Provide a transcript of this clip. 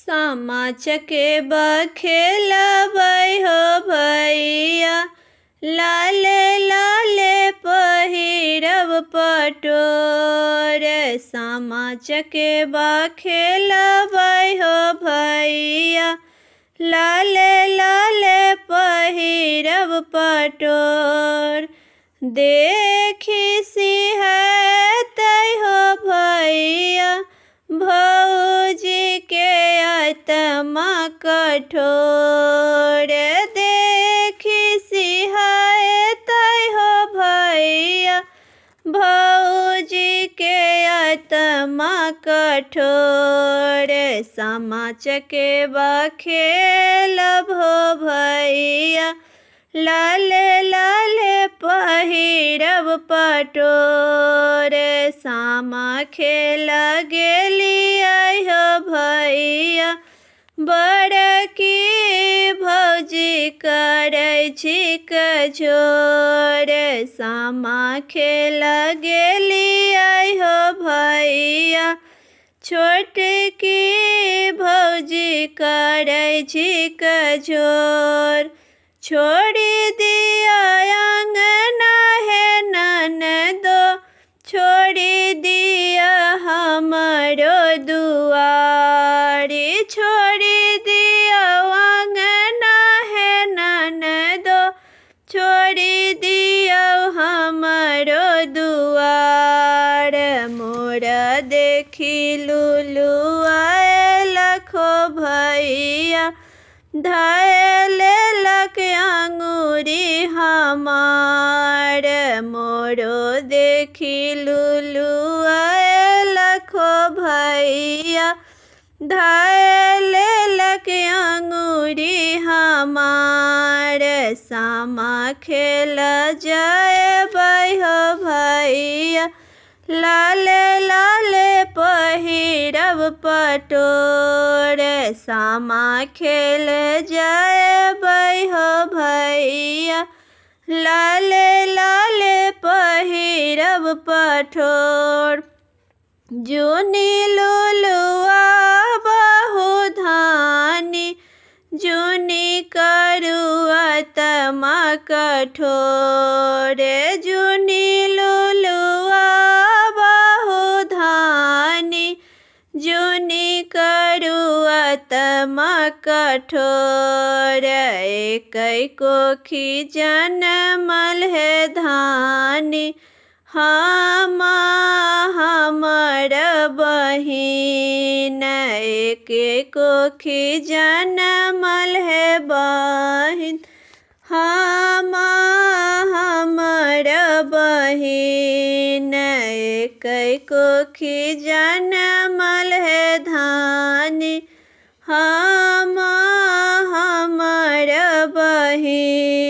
सामा चकेबा खेलबै हो भैया, लाले लाले पहिरब पटोर। सामा चकेबा खेलबै हो भैया, लाले लाले पहिरब पटोर। देखी सिहतै हो भैया, भौजी के आत्मा कठोर। देखी सिहतै हो भैया, भौजी के आत्मा कठोर। सामा चकेबा खेलब हो भैया, लाले लाले पहिरब पटोर। सामा खेल गेलियै हो भैया, बड़की भौजी करै छिक झोर। सामा खेल गेलियै हो भैया, छोटकी भौजी करै छिक झोर। छोड़ी दिया अंगना है ननदो, छोड़ी दिया हमारो दुआरी। छोड़ी दिया अंगना है ननदो, छोड़ी दिया हमारो दुआर। मोरा देखी लुलुआ लखो भैया, धैलेलक अंगूरी हमार। मोरो देखी लुलुआ लखो भैया, धैलेलक अंगूरी हमार। सामा खेल जयबै हो भैया, लाले लाले पहिरब पटोर। सामा खेल जयबै हो भैया, लाले लाले पहिरब पटोर। जुनी लुलुआ बहु धानी, जुनी करुआ तमा कठोर। जुनी लुलुआ बहु धानी, जुनी करुआ तमा कठोर। एकै कोखी जनमल है धानी, हमर बहिन। एकै कोखी जनमल है बहिन, हमर बहिन। एकै कोखी जनमल है धानी, हमर बहिन।